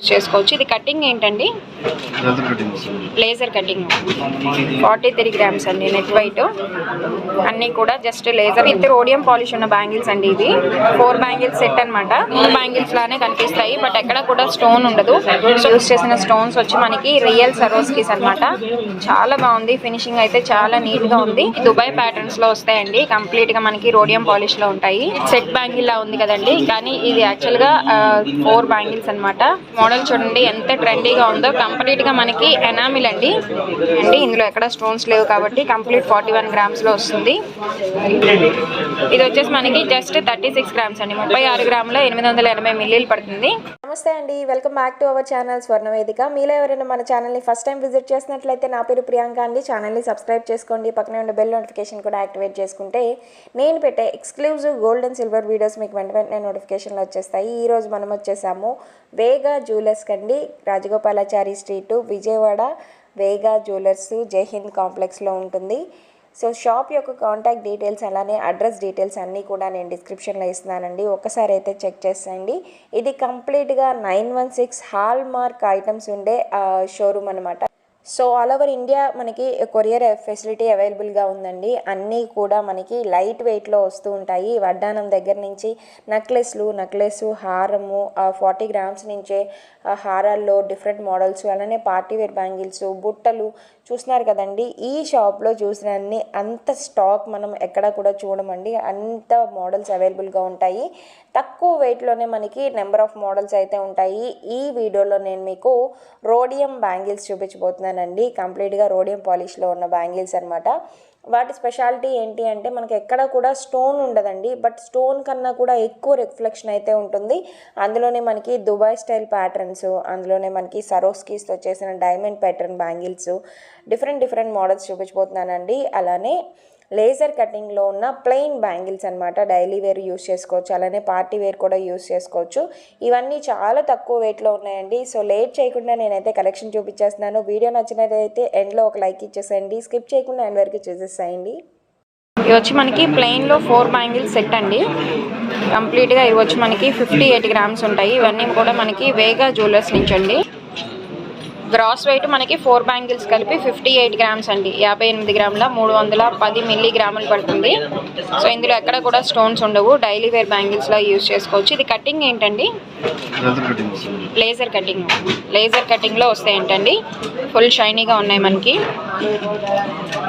చేసుకోవచ్చు. ఇది కటింగ్ ఏంటండి? లేజర్ కటింగ్ 43 గ్రామ్స్ అండి. నెట్ వైట్ అన్నీ కూడా just laser with rhodium polish ఉన్న బ్యాంగిల్స్ అండి. ఇది 4 బ్యాంగిల్స్ సెట్ అనమాట. 3 బ్యాంగిల్స్ లానే కనిపిస్తాయి, బట్ ఎక్కడ కూడా స్టోన్ ఉండదు. సో యూస్ చేసిన స్టోన్స్ వచ్చి మనకి రియల్ సరోస్కీస్ అనమాట. చాలా బాగుంది, ఫినిషింగ్ అయితే చాలా నీట్ గా ఉంది. దుబాయ్ ప్యాటర్న్స్ లో వస్తాయండి, కంప్లీట్ గా మనకి రోడియం పాలిష్ లో ఉంటాయి. సెట్ బ్యాంగిల్ లా ఉంది కదండి, కానీ ఇది యాక్చువల్ గా 4 బ్యాంగిల్స్ అనమాట. మోడల్ చూడండి ఎంత ట్రెండీగా ఉందో. కంప్లీట్ గా మనకి ఎనామిల్ అండి. ఇందులో ఎక్కడ స్టోన్స్ లేవు కాబట్టి కంప్లీట్ 41 గ్రామ్స్ లో వస్తుంది. ఇది వచ్చేసి మనకి జస్ట్ 36 గ్రామ్స్ అండి. 36 గ్రాముల 880 మిల్లీలు పడుతుంది. నమస్తే అండి, welcome back to our channel Swarnavedika. మీలో ఎవరైనా మన ఛానల్ని ఫస్ట్ టైం విజిట్ చేసినట్లయితే నా పేరు ప్రియాంక అండి. ఛానల్ని సబ్స్క్రైబ్ చేసుకోండి, పక్కనే ఉండే బెల్ నోటిఫికేషన్ కూడా యాక్టివేట్ చేసుకుంటే నేను పెట్టే exclusive gold and silver videos మీకు వెంటనే నోటిఫికేషన్లు వచ్చేస్తాయి. ఈరోజు మనం వచ్చేసాము వేగా జ్యువెలర్స్ కండి, రాజగోపాలాచారి స్ట్రీటు, విజయవాడ. వేగా జ్యువెలర్స్ జైహింద్ కాంప్లెక్స్లో ఉంటుంది. సో షాప్ యొక్క కాంటాక్ట్ డీటెయిల్స్ అలానే అడ్రస్ డీటెయిల్స్ అన్నీ కూడా నేను డిస్క్రిప్షన్లో ఇస్తున్నానండి, ఒక్కసారి అయితే చెక్ చేసేయండి. ఇది కంప్లీట్గా 916 హాల్ మార్క్ ఐటమ్స్ ఉండే షోరూమ్ అనమాట. సో ఆల్ ఓవర్ ఇండియా మనకి కొరియర్ ఫెసిలిటీ అవైలబుల్గా ఉందండి. అన్నీ కూడా మనకి లైట్ వెయిట్లో వస్తూ ఉంటాయి. వడ్డానం దగ్గర నుంచి నెక్లెస్ హారము 40 గ్రామ్స్ నుంచే హారాల్లో డిఫరెంట్ మోడల్స్, అలానే పార్టీ వేర్ బ్యాంగిల్స్, బుట్టలు చూస్తున్నారు కదండి. ఈ షాప్లో చూసినన్ని అంత స్టాక్ మనం ఎక్కడ కూడా చూడమండి. అంత మోడల్స్ అవైలబుల్గా ఉంటాయి. తక్కువ వెయిట్లోనే మనకి నెంబర్ ఆఫ్ మోడల్స్ అయితే ఉంటాయి. ఈ వీడియోలో నేను మీకు రోడియం బ్యాంగిల్స్ చూపించబోతున్నానండి. కంప్లీట్గా రోడియం పాలిష్లో ఉన్న బ్యాంగిల్స్ అనమాట. వాటి స్పెషాలిటీ ఏంటి అంటే మనకి ఎక్కడ కూడా స్టోన్ ఉండదండి, బట్ స్టోన్ కన్నా కూడా ఎక్కువ రిఫ్లెక్షన్ అయితే ఉంటుంది. అందులోనే మనకి దుబాయ్ స్టైల్ ప్యాటర్న్స్, అందులోనే మనకి సరోస్కీస్తో చేసిన diamond pattern bangles, different models చూపించబోతున్నానండి. అలానే లేజర్ కటింగ్లో ఉన్న ప్లెయిన్ బ్యాంగిల్స్ అనమాట. డైలీ వేర్ యూస్ చేసుకోవచ్చు, అలానే పార్టీ వేర్ కూడా యూస్ చేసుకోవచ్చు. ఇవన్నీ చాలా తక్కువ వెయిట్లో ఉన్నాయండి. సో లేట్ చేయకుండా నేనైతే కలెక్షన్ చూపించేస్తున్నాను. వీడియో నచ్చినట్లయితే ఎండ్లో ఒక లైక్ ఇచ్చేసేయండి, స్కిప్ చేయకుండా ఎండ్ వరకు చూసేసేయండి. ఇవి వచ్చి మనకి ప్లెయిన్లో 4 బ్యాంగిల్స్ సెట్ అండి. కంప్లీట్గా ఇవి వచ్చి మనకి 58 గ్రామ్స్ ఉంటాయి. ఇవన్నీ కూడా మనకి వేగా జ్యువెలర్స్ నుంచి అండి. గ్రాస్ వెయిట్ మనకి 4 బ్యాంగిల్స్ కలిపి 58 గ్రామ్స్ అండి. 58 గ్రాముల 310 మిల్లీగ్రాములు పడుతుంది. సో ఇందులో ఎక్కడ కూడా స్టోన్స్ ఉండవు. డైలీ వేర్ బ్యాంగిల్స్లో యూజ్ చేసుకోవచ్చు. ఇది కటింగ్ ఏంటండి? లేజర్ కటింగ్లో వస్తాయి ఏంటండి. ఫుల్ షైనీగా ఉన్నాయి మనకి.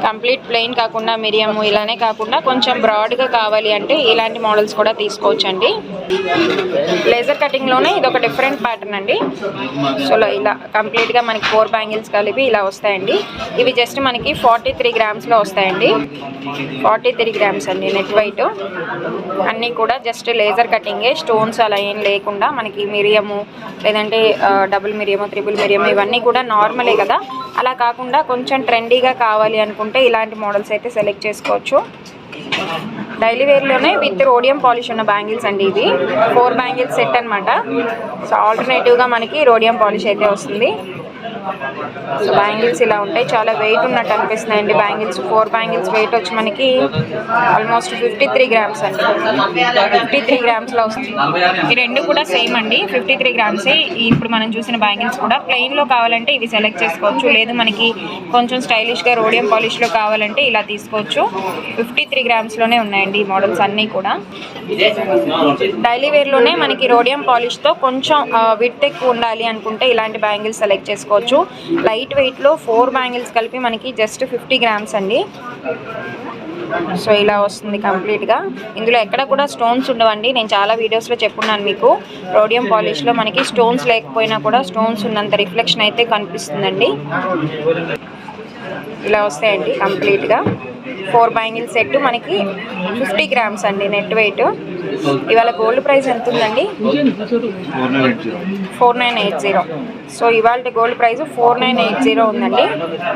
కంప్లీట్ ప్లెయిన్ కాకుండా మిరియము ఇలానే కాకుండా కొంచెం బ్రాడ్గా కావాలి అంటే ఇలాంటి మోడల్స్ కూడా తీసుకోవచ్చు అండి. లేజర్ కటింగ్లోనే ఇది ఒక డిఫరెంట్ ప్యాటర్న్ అండి. సో ఇలా కంప్లీట్గా మనకి 4 బ్యాంగిల్స్ కలిపి ఇలా వస్తాయండి. ఇవి జస్ట్ మనకి 43 గ్రామ్స్లో వస్తాయండి. 43 గ్రామ్స్ అండి. నెట్ వైట్ అన్నీ కూడా జస్ట్ లేజర్ కటింగే, స్టోన్స్ అలా ఏం లేకుండా మనకి మిరియము లేదంటే డబుల్ మిరియము, ట్రిపుల్ మిరియము ఇవన్నీ కూడా నార్మలే కదా. అలా కాకుండా కొంచెం ట్రెండీగా కావాలి అనుకుంటే ఇలాంటి మోడల్స్ అయితే సెలెక్ట్ చేసుకోవచ్చు. డైలీ వేర్లోనే విత్ రోడియం పాలిష్ ఉన్న బ్యాంగిల్స్ అండి. ఇవి 4 బ్యాంగిల్స్ సెట్ అనమాట. సో ఆల్టర్నేటివ్గా మనకి రోడియం పాలిష్ అయితే వస్తుంది. సో బ్యాంగిల్స్ ఇలా ఉంటాయి, చాలా వెయిట్ ఉన్నట్టు అనిపిస్తున్నాయండి బ్యాంగిల్స్. 4 బ్యాంగిల్స్ వెయిట్ వచ్చి మనకి ఆల్మోస్ట్ 53 గ్రామ్స్ అండి. 53 గ్రామ్స్లో వస్తుంది. ఈ రెండు కూడా సేమ్ అండి, 53 గ్రామ్సే. ఇప్పుడు మనం చూసిన బ్యాంగిల్స్ కూడా ప్లెయిన్లో కావాలంటే ఇవి సెలెక్ట్ చేసుకోవచ్చు, లేదు మనకి కొంచెం స్టైలిష్గా రోడియం పాలిష్లో కావాలంటే ఇలా తీసుకోవచ్చు. 53 గ్రామ్స్లోనే ఉన్నాయండి ఈ మోడల్స్ అన్నీ కూడా. డైలీ వేర్లోనే మనకి రోడియం పాలిష్తో కొంచెం విడ్త్ ఎక్కువ ఉండాలి అనుకుంటే ఇలాంటి బ్యాంగిల్స్ సెలెక్ట్ చేసుకోవచ్చు. లైట్ వెయిట్లో 4 బ్యాంగిల్స్ కలిపి మనకి జస్ట్ 50 గ్రామ్స్ అండి. సో ఇలా వస్తుంది కంప్లీట్గా. ఇందులో ఎక్కడ కూడా స్టోన్స్ ఉండవండి. నేను చాలా వీడియోస్లో చెప్పున్నాను మీకు, రోడియం పాలిష్లో మనకి స్టోన్స్ లేకపోయినా కూడా స్టోన్స్ ఉన్నంత రిఫ్లెక్షన్ అయితే కనిపిస్తుందండి. ఇలా వస్తాయండి కంప్లీట్గా. 4 బ్యాంగిల్ సెట్ మనకి 50 గ్రామ్స్ అండి నెట్ వెయిట్. ఇవాళ గోల్డ్ ప్రైస్ ఎంత ఉందండి? 4980. సో ఇవాళ గోల్డ్ ప్రైస్ 4980 ఉందండి.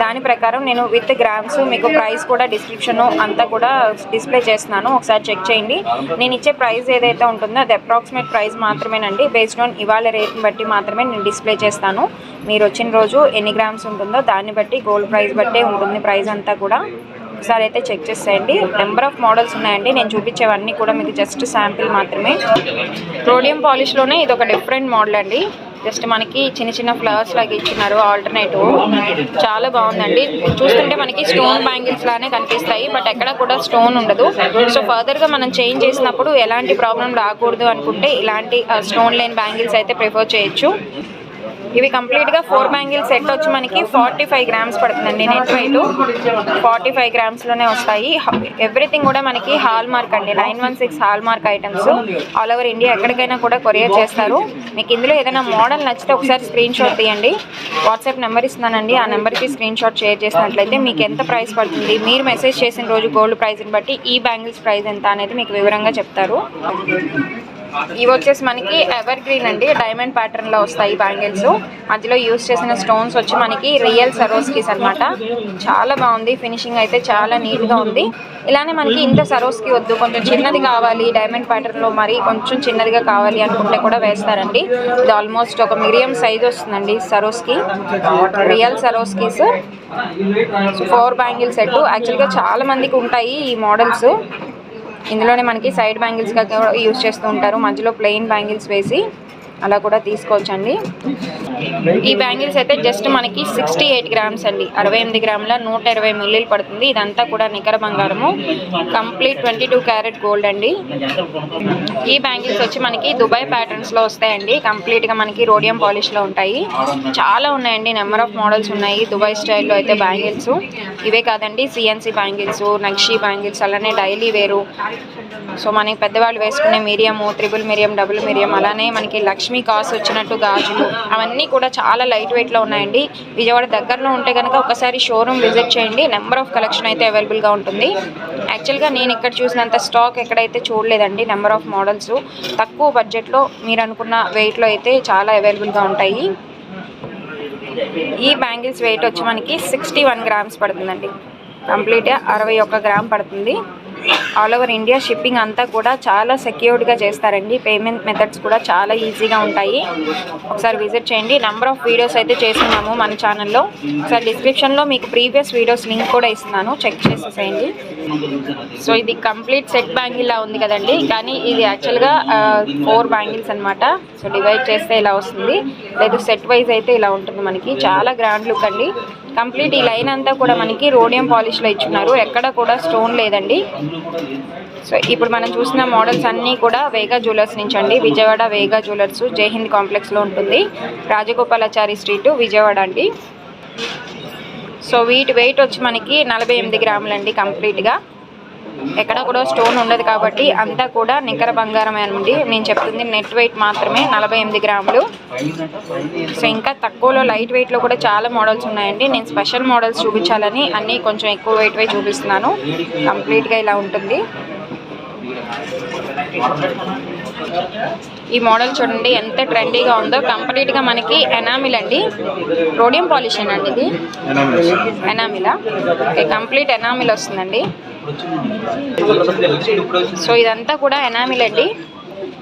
దాని ప్రకారం నేను విత్ గ్రామ్స్ మీకు ప్రైస్ కూడా డిస్క్రిప్షన్ అంతా కూడా డిస్ప్లే చేస్తున్నాను, ఒకసారి చెక్ చేయండి. నేను ఇచ్చే ప్రైస్ ఏదైతే ఉంటుందో అది అప్రాక్సిమేట్ ప్రైస్ మాత్రమేనండి. బేస్డ్ ఆన్ ఇవాళ రేట్ని బట్టి మాత్రమే నేను డిస్ప్లే చేస్తాను. మీరు వచ్చిన రోజు ఎన్ని గ్రామ్స్ ఉంటుందో దాన్ని బట్టి గోల్డ్ ప్రైస్ బట్టే ఉంటుంది ప్రైస్ అంతా కూడా. ఒకసారి అయితే చెక్ చేసేయండి. నెంబర్ ఆఫ్ మోడల్స్ ఉన్నాయండి. నేను చూపించేవన్నీ కూడా మీకు జస్ట్ శాంపిల్ మాత్రమే. రోడియం పాలిష్లోనే ఇది ఒక డిఫరెంట్ మోడల్ అండి. జస్ట్ మనకి చిన్న చిన్న ఫ్లవర్స్ లాగా ఇచ్చినారు ఆల్టర్నేటివ్. చాలా బాగుందండి. చూస్తుంటే మనకి స్టోన్ బ్యాంగిల్స్ లానే కనిపిస్తాయి, బట్ ఎక్కడ కూడా స్టోన్ ఉండదు. సో ఫర్దర్గా మనం చేంజ్ చేసినప్పుడు ఎలాంటి ప్రాబ్లం రాకూడదు అనుకుంటే ఇలాంటి స్టోన్ లేని బ్యాంగిల్స్ అయితే ప్రిఫర్ చేయొచ్చు. ఇవి కంప్లీట్గా 4 బ్యాంగిల్ సెట్ వచ్చి మనకి 45 గ్రామ్స్ పడుతుందండి. నెట్ వెయిట్ 45 గ్రామ్స్లోనే వస్తాయి. ఎవ్రీథింగ్ కూడా మనకి హాల్ మార్క్ అండి, 916 hall mark items. All over India ఎక్కడికైనా కూడా కొరియర్ చేస్తారు. మీకు ఇందులో ఏదైనా మోడల్ నచ్చితే ఒకసారి స్క్రీన్ షాట్ తీయండి. వాట్సాప్ నెంబర్ ఇస్తున్నానండి, ఆ నెంబర్కి స్క్రీన్ షాట్ షేర్ చేసినట్లయితే మీకు ఎంత ప్రైస్ పడుతుంది, మీరు మెసేజ్ చేసిన రోజు గోల్డ్ ప్రైస్ని బట్టి ఈ బ్యాంగిల్స్ ప్రైస్ ఎంత అనేది మీకు వివరంగా చెప్తారు. ఇవి వచ్చేసి మనకి ఎవర్ గ్రీన్ అండి, డైమండ్ ప్యాటర్న్ లో వస్తాయి బ్యాంగిల్స్. మధ్యలో యూస్ చేసిన స్టోన్స్ వచ్చి మనకి రియల్ సరోస్కీస్ అన్నమాట. చాలా బాగుంది, ఫినిషింగ్ అయితే చాలా నీట్ గా ఉంది. ఇలానే మనకి ఇంత సరోస్కి వద్దు, కొంచెం చిన్నది కావాలి, డైమండ్ ప్యాటర్న్ లో మరి కొంచెం చిన్నదిగా కావాలి అనుకుంటే కూడా వేస్తారండి. ఇది ఆల్మోస్ట్ ఒక మీడియం సైజ్ వస్తుందండి సరోస్కి, రియల్ సరోస్కీస్. 4 bangle set. యాక్చువల్గా చాలా మందికి ఉంటాయి ఈ మోడల్స్. ఇందులోనే మనకి సైడ్ బ్యాంగిల్స్గా యూజ్ చేస్తూ ఉంటారు, మధ్యలో ప్లెయిన్ బ్యాంగిల్స్ వేసి అలా కూడా తీసుకోవచ్చండి. ఈ బ్యాంగిల్స్ అయితే జస్ట్ మనకి 68 గ్రామ్స్ అండి, 68 గ్రాముల 120 మిల్లీలు పడుతుంది. ఇదంతా కూడా నికర బంగారము, కంప్లీట్ 22 క్యారెట్ గోల్డ్ అండి. ఈ బ్యాంగిల్స్ వచ్చి మనకి దుబాయ్ ప్యాటర్న్స్లో వస్తాయండి, కంప్లీట్గా మనకి రోడియం పాలిష్లో ఉంటాయి. చాలా ఉన్నాయండి, నెంబర్ ఆఫ్ మోడల్స్ ఉన్నాయి దుబాయ్ స్టైల్లో అయితే బ్యాంగిల్స్. ఇవే కాదండి, సిఎన్సీ బ్యాంగిల్స్, నక్షీ బ్యాంగిల్స్, అలానే డైలీ వేరు. సో మనకి పెద్దవాళ్ళు వేసుకునే మిరియము, త్రిబుల్ మిరియం, డబుల్ మిరియం, అలానే మనకి లక్ష్మీ కాసు వచ్చినట్టు గాజులు, అవన్నీ కూడా చాలా లైట్ వెయిట్లో ఉన్నాయండి. విజయవాడ దగ్గరలో ఉంటే కనుక ఒకసారి షోరూమ్ విజిట్ చేయండి, నెంబర్ ఆఫ్ కలెక్షన్ అయితే అవైలబుల్గా ఉంటుంది. యాక్చువల్గా నేను ఇక్కడ చూసినంత స్టాక్ ఎక్కడైతే చూడలేదండి. నెంబర్ ఆఫ్ మోడల్స్ తక్కువ బడ్జెట్లో మీరు అనుకున్న వెయిట్లో అయితే చాలా అవైలబుల్గా ఉంటాయి. ఈ బ్యాంగిల్స్ వెయిట్ వచ్చి మనకి 61 గ్రామ్స్ పడుతుందండి, కంప్లీట్గా 61 గ్రామ్ పడుతుంది. ఆల్ ఓవర్ ఇండియా షిప్పింగ్ అంతా కూడా చాలా సెక్యూర్డ్గా చేస్తారండి. పేమెంట్ మెథడ్స్ కూడా చాలా ఈజీగా ఉంటాయి. ఒకసారి విజిట్ చేయండి. నెంబర్ ఆఫ్ వీడియోస్ అయితే చేస్తున్నాము మన ఛానల్లో. ఒకసారి డిస్క్రిప్షన్లో మీకు ప్రీవియస్ వీడియోస్ లింక్ కూడా ఇస్తున్నాను, చెక్ చేసేసేయండి. సో ఇది కంప్లీట్ సెట్ బ్యాంగిల్ లా ఉంది కదండి, కానీ ఇది యాక్చువల్గా 4 బ్యాంగిల్స్ అనమాట. సో డివైడ్ చేస్తే ఇలా వస్తుంది, లేదు సెట్ వైజ్ అయితే ఇలా ఉంటుంది మనకి. చాలా గ్రాండ్ లుక్ అండి. కంప్లీట్ ఈ లైన్ అంతా కూడా మనకి రోడియం పాలిష్లో ఇచ్చున్నారు, ఎక్కడ కూడా స్టోన్ లేదండి. సో ఇప్పుడు మనం చూసిన మోడల్స్ అన్నీ కూడా వేగా జ్యువెలర్స్ నుంచి అండి. విజయవాడ వేగా జ్యువెలర్స్ జైహింద్ కాంప్లెక్స్లో ఉంటుంది, రాజగోపాలాచారి స్ట్రీట్, విజయవాడ అండి. సో వీటి వెయిట్ వచ్చి మనకి 48 గ్రాములు అండి. కంప్లీట్గా ఎక్కడ కూడా స్టోన్ ఉండదు కాబట్టి అంతా కూడా నికర బంగారమే అండి. నేను చెప్తుంది నెట్ వెయిట్ మాత్రమే, 48 గ్రాములు. సో ఇంకా తక్కువలో లైట్ వెయిట్లో కూడా చాలా మోడల్స్ ఉన్నాయండి. నేను స్పెషల్ మోడల్స్ చూపించాలని అన్నీ కొంచెం ఎక్కువ వెయిట్ చూపిస్తున్నాను. కంప్లీట్గా ఇలా ఉంటుంది. ఈ మోడల్ చూడండి ఎంత ట్రెండీగా ఉందో. కంప్లీట్గా మనకి ఎనామిల్ అండి, రోడియం పాలిష్ అండి ఇది, ఎనామిలా. ఓకే, కంప్లీట్ ఎనామిల్ వస్తుందండి. సో ఇదంతా కూడా ఎనామిల్ అండి,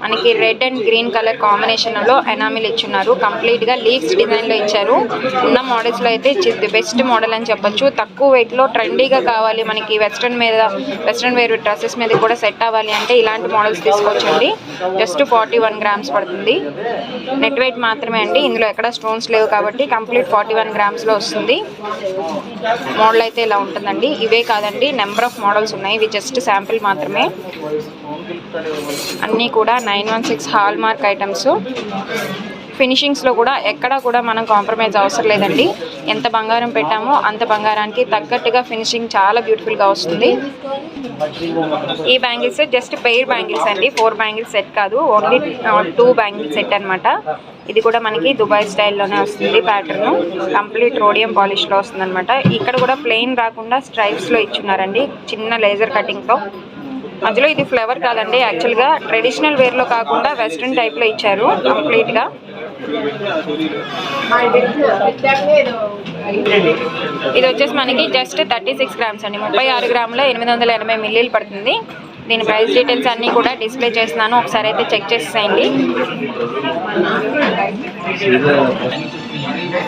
మనకి రెడ్ అండ్ గ్రీన్ కలర్ కాంబినేషన్లో ఎనామిల్ ఇచ్చున్నారు. కంప్లీట్గా లీవ్స్ డిజైన్లో ఇచ్చారు. ఉన్న మోడల్స్లో అయితే ది బెస్ట్ మోడల్ అని చెప్పొచ్చు. తక్కువ వెయిట్లో ట్రెండీగా కావాలి, మనకి వెస్ట్రన్ వేర్ డ్రెస్సెస్ మీద కూడా సెట్ అవ్వాలి అంటే ఇలాంటి మోడల్స్ తీసుకోవచ్చండి. జస్ట్ 41 గ్రామ్స్ పడుతుంది. నెట్ వెయిట్ మాత్రమే అండి, ఇందులో ఎక్కడ స్టోన్స్ లేవు కాబట్టి కంప్లీట్ 41 గ్రామ్స్లో వస్తుంది. మోడల్ అయితే ఇలా ఉంటుందండి. ఇవే కాదండి, నెంబర్ ఆఫ్ మోడల్స్ ఉన్నాయి, ఇవి జస్ట్ శాంపిల్ మాత్రమే. అన్నీ కూడా 916 హాల్ మార్క్ ఐటమ్స్. ఫినిషింగ్స్లో కూడా ఎక్కడా కూడా మనం కాంప్రమైజ్ అవసరం లేదండి. ఎంత బంగారం పెట్టామో అంత బంగారానికి తగ్గట్టుగా ఫినిషింగ్ చాలా బ్యూటిఫుల్గా వస్తుంది. ఈ బ్యాంగిల్స్ జస్ట్ పెయిర్ బ్యాంగిల్స్ అండి, 4 బ్యాంగిల్స్ సెట్ కాదు, ఓన్లీ 2 బ్యాంగిల్ సెట్ అనమాట. ఇది కూడా మనకి దుబాయ్ స్టైల్లోనే వస్తుంది. ప్యాటర్న్ కంప్లీట్ రోడియం పాలిష్లో వస్తుంది అనమాట. ఇక్కడ కూడా ప్లెయిన్ రాకుండా స్ట్రైప్స్లో ఇచ్చున్నారండి, చిన్న లేజర్ కటింగ్తో. మధ్యలో ఇది ఫ్లవర్ కాదండి, యాక్చువల్గా ట్రెడిషనల్ వేర్లో కాకుండా వెస్ట్రన్ టైప్లో ఇచ్చారు కంప్లీట్గా. ఇది వచ్చేసి మనకి జస్ట్ 36 గ్రామ్స్ అండి, 36 గ్రాముల 880 మిల్లీలు పడుతుంది. దీని ప్రైస్ డీటెయిల్స్ అన్నీ కూడా డిస్ప్లే చేస్తున్నాను, ఒకసారి అయితే చెక్ చేసేయండి.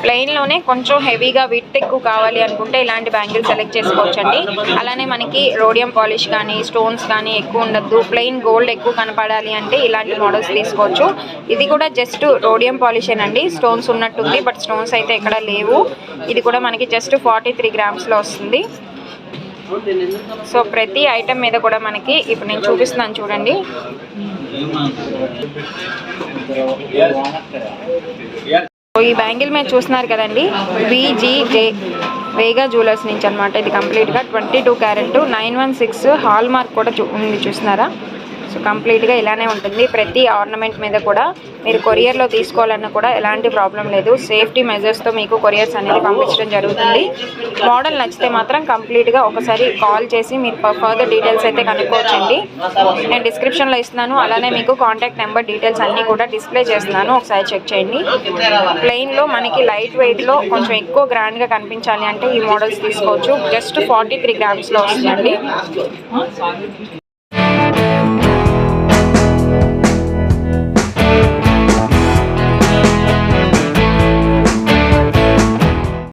ప్లెయిన్లోనే కొంచెం హెవీగా విత్ ఎక్కువ కావాలి అనుకుంటే ఇలాంటి బ్యాంగిల్ సెలెక్ట్ చేసుకోవచ్చండి. అలానే మనకి రోడియం పాలిష్ కానీ స్టోన్స్ కానీ ఎక్కువ ఉండద్దు, ప్లెయిన్ గోల్డ్ ఎక్కువ కనపడాలి అంటే ఇలాంటి మోడల్స్ తీసుకోవచ్చు. ఇది కూడా జస్ట్ రోడియం పాలిషేనండి, స్టోన్స్ ఉన్నట్టుంది బట్ స్టోన్స్ అయితే ఎక్కడ లేవు. ఇది కూడా మనకి జస్ట్ 43 గ్రామ్స్లో వస్తుంది. సో ప్రతి ఐటమ్ మీద కూడా మనకి ఇప్పుడు నేను చూపిస్తున్నాను చూడండి. ఈ బ్యాంగిల్ మీద చూస్తున్నారు కదండి, VGJ వేగా జ్యువెలర్స్ నుంచి అనమాట. ఇది కంప్లీట్గా 22 క్యారెట్ 916 హాల్ మార్క్ కూడా ఉంది చూస్తున్నారా. సో కంప్లీట్గా ఇలానే ఉంటుంది. ప్రతి ఆర్నమెంట్ మీద కూడా మీరు కొరియర్లో తీసుకోవాలన్నా కూడా ఎలాంటి ప్రాబ్లం లేదు. సేఫ్టీ మెజర్స్తో మీకు కొరియర్స్ అనేది పంపించడం జరుగుతుంది. మోడల్ నచ్చితే మాత్రం కంప్లీట్గా ఒకసారి కాల్ చేసి మీరు ఫర్దర్ డీటెయిల్స్ అయితే కనుక్కోవచ్చండి. నేను డిస్క్రిప్షన్లో ఇస్తున్నాను, అలానే మీకు కాంటాక్ట్ నెంబర్ డీటెయిల్స్ అన్నీ కూడా డిస్ప్లే చేస్తున్నాను, ఒకసారి చెక్ చేయండి. ప్లెయిన్లో మనకి లైట్ వెయిట్లో కొంచెం ఎక్కువ గ్రాండ్గా కనిపించాలి అంటే ఈ మోడల్స్ తీసుకోవచ్చు. జస్ట్ 43 గ్రామ్స్లో వస్తుందండి.